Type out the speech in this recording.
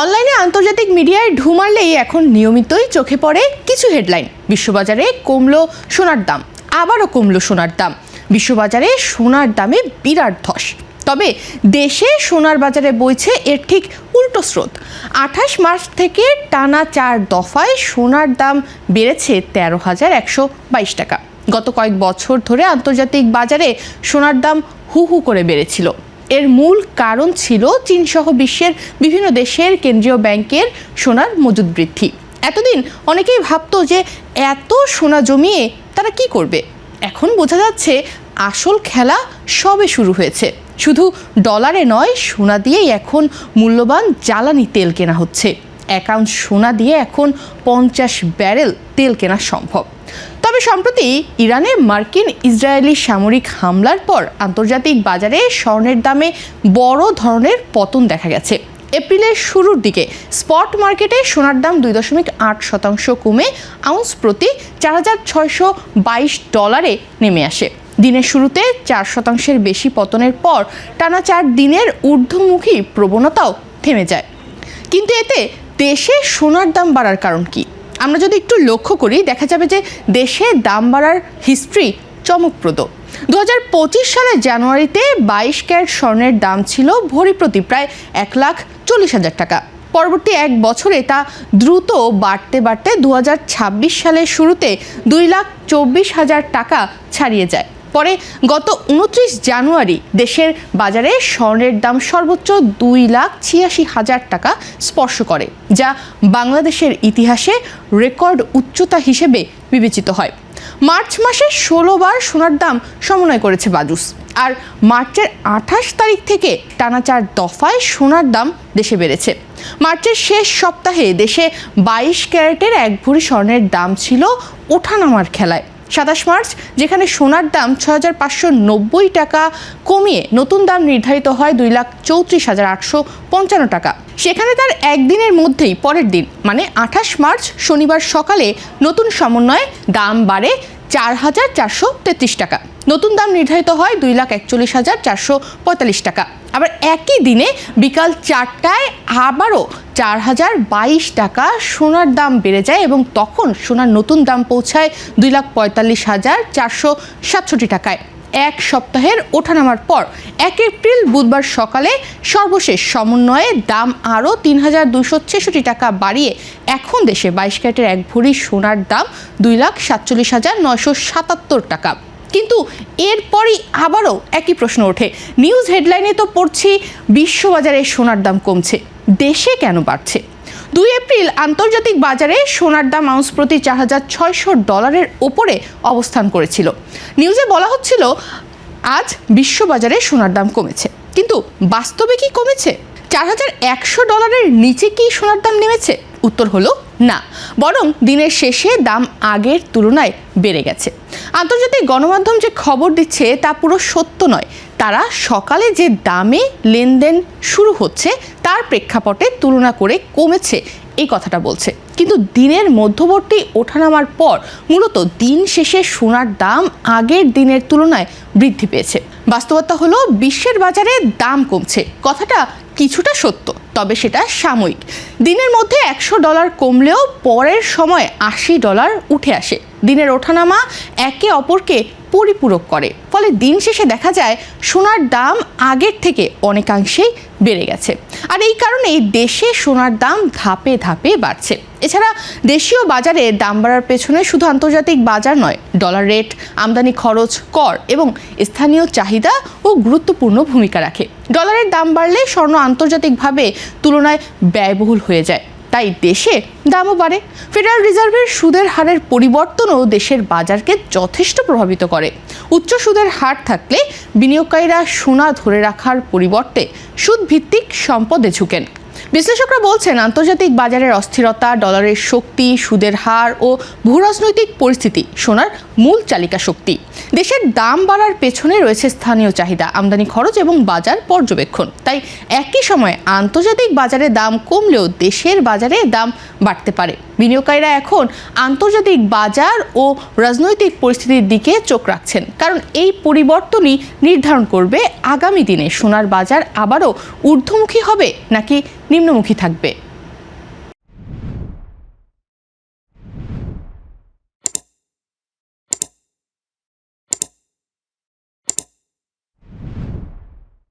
অনলাইনে আন্তর্জাতিক মিডিয়ায় ঢু মারলেই এখন নিয়মিতই চোখে পড়ে কিছু হেডলাইন। বিশ্ববাজারে কমলো সোনার দাম, আবারও কমলো সোনার দাম। বিশ্ববাজারে সোনার দামে বিরাট ধস। তবে দেশে সোনার বাজারে বইছে এর ঠিক উল্টো স্রোত। 28 মার্চ থেকে টানা 4 দফায় সোনার দাম বেড়েছে 13,122 টাকা। গত কয়েক বছর ধরে আন্তর্জাতিক বাজারে সোনার দাম হু হু করে বেড়েছিল। এর মূল কারণ ছিল চীনসহ বিশ্বের বিভিন্ন দেশের কেন্দ্রীয় ব্যাংকের সোনার মজুদ বৃদ্ধি। এতদিন অনেকেই ভাবতো যে এত সোনা জমিয়ে তারা কি করবে। এখন বোঝা যাচ্ছে আসল খেলা সবে শুরু হয়েছে। শুধু ডলারে নয়, সোনা দিয়েই এখন মূল্যবান জ্বালানি তেল কেনা হচ্ছে। 1 আউন্স সোনা দিয়ে এখন 50 ব্যারেল তেল কেনা সম্ভব। তবে সম্প্রতি ইরানে মার্কিন ইসরায়েলি সামরিক হামলার পর আন্তর্জাতিক বাজারে স্বর্ণের দামে বড় ধরনের পতন দেখা গেছে। এপ্রিলের শুরুর দিকে স্পট মার্কেটে সোনার দাম 2.8% কমে আউন্স প্রতি 4,622 ডলারে নেমে আসে। দিনের শুরুতে 4% বেশি পতনের পর টানা 4 দিনের ঊর্ধ্বমুখী প্রবণতাও থেমে যায়। কিন্তু এতে দেশে সোনার দাম বাড়ার কারণ কি? আমরা যদি একটু লক্ষ্য করি, দেখা যাবে যে দেশে দাম বাড়ার হিস্ট্রি চমকপ্রদ। 2025 সালের জানুয়ারিতে 22 ক্যারেট স্বর্ণের দাম ছিল ভরি প্রতি প্রায় 1,40,000 টাকা। পরবর্তী 1 বছরে তা দ্রুত বাড়তে বাড়তে 2026 সালের শুরুতে 2,24,000 টাকা ছাড়িয়ে যায়। পরে গত 29 জানুয়ারি দেশের বাজারে স্বর্ণের দাম সর্বোচ্চ 2,86,000 টাকা স্পর্শ করে, যা বাংলাদেশের ইতিহাসে রেকর্ড উচ্চতা হিসেবে বিবেচিত হয়। মার্চ মাসে 16 বার সোনার দাম সমন্বয় করেছে বাজুস। আর মার্চের 28 তারিখ থেকে টানা 4 দফায় সোনার দাম দেশে বেড়েছে। মার্চের শেষ সপ্তাহে দেশে 22 ক্যারেটের 1 ভরি স্বর্ণের দাম ছিল ওঠানামার খেলায়। 27 মার্চ যেখানে সোনার দাম 6,590 টাকা কমিয়ে নতুন দাম নির্ধারিত হয় 2,34,855 টাকা, সেখানে তার একদিনের মধ্যেই পরের দিন মানে 28 মার্চ শনিবার সকালে নতুন সমন্বয়ে দাম বাড়ে 4,433 টাকা। নতুন দাম নির্ধারিত হয় 2,41,445 টাকা। আবার একই দিনে বিকাল 4টায় আবারও 4,022 টাকা সোনার দাম বেড়ে যায় এবং তখন সোনার নতুন দাম পৌঁছায় 2,45,467 টাকায়। 1 সপ্তাহের ওঠানামার পর 1 এপ্রিল বুধবার সকালে সর্বশেষ সমন্বয়ে দাম আরও 3,266 টাকা বাড়িয়ে এখন দেশে 22 ক্যারেটের 1 ভরি সোনার দাম 2,47,977 টাকা। কিন্তু এরপরই আবারও একই প্রশ্ন ওঠে। নিউজ হেডলাইনে তো পড়ছি বিশ্ববাজারে সোনার দাম কমছে, দেশে কেন বাড়ছে? 2 এপ্রিল আন্তর্জাতিক বাজারে সোনার দাম আউন্স প্রতি 4,600 ডলারের ওপরে অবস্থান করেছিল। নিউজে বলা হচ্ছিল আজ বিশ্ববাজারে সোনার দাম কমেছে, কিন্তু বাস্তবে কি কমেছে? 4,100 ডলারের নিচে কি সোনার দাম নেমেছে? উত্তর হলো না, বরং দিনের শেষে দাম আগের তুলনায় বেড়ে গেছে। আন্তর্জাতিক গণমাধ্যম যে খবর দিচ্ছে তা পুরো সত্য নয়। তারা সকালে যে দামে লেনদেন শুরু হচ্ছে তার প্রেক্ষাপটে তুলনা করে কমেছে এই কথাটা বলছে, কিন্তু দিনের মধ্যবর্তী ওঠানামার পর মূলত দিন শেষে সোনার দাম আগের দিনের তুলনায় বৃদ্ধি পেয়েছে। বাস্তবতা হলো বিশ্বের বাজারে দাম কমছে, কথাটা কিছুটা সত্য, তবে সেটা সাময়িক। দিনের মধ্যে 100 ডলার কমলেও পরের সময় 80 ডলার উঠে আসে। দিনের ওঠানামা একে অপরকে পরিপূরক করে, ফলে দিন শেষে দেখা যায় সোনার দাম আগের থেকে অনেকাংশেই বেড়ে গেছে। আর এই কারণেই দেশে সোনার দাম ধাপে ধাপে বাড়ছে। এছাড়া দেশীয় বাজারে দাম বাড়ার পেছনে শুধু আন্তর্জাতিক বাজার নয়, ডলার রেট, আমদানি খরচ, কর এবং স্থানীয় চাহিদা ও গুরুত্বপূর্ণ ভূমিকা রাখে। ডলারের দাম বাড়লে স্বর্ণ আন্তর্জাতিকভাবে তুলনায় ব্যয়বহুল হয়ে যায়, তাই দেশে দামও বাড়ে। ফেডারেল রিজার্ভের সুদের হারের পরিবর্তনও দেশের বাজারকে যথেষ্ট প্রভাবিত করে। উচ্চ সুদের হার থাকলে বিনিয়োগকারীরা সোনা ধরে রাখার পরিবর্তে সুদভিত্তিক সম্পদে ঝুঁকেন। বিশ্লেষকরা বলছেন আন্তর্জাতিক বাজারের অস্থিরতা, ডলারের শক্তি, সুদের হার ও ভূরাজনৈতিক পরিস্থিতি সোনার মূল চালিকা শক্তি। দেশের দাম বাড়ার পেছনে রয়েছে স্থানীয় চাহিদা, আমদানি খরচ এবং বাজার পর্যবেক্ষণ। তাই একই সময়ে আন্তর্জাতিক বাজারে দাম কমলেও দেশের বাজারে দাম বাড়তে পারে। বিনিয়োগকারীরা এখন আন্তর্জাতিক বাজার ও রাজনৈতিক পরিস্থিতির দিকে চোখ রাখছেন, কারণ এই পরিবর্তনই নির্ধারণ করবে আগামী দিনে সোনার বাজার আবারও ঊর্ধ্বমুখী হবে নাকি নিম্নমুখী থাকবে।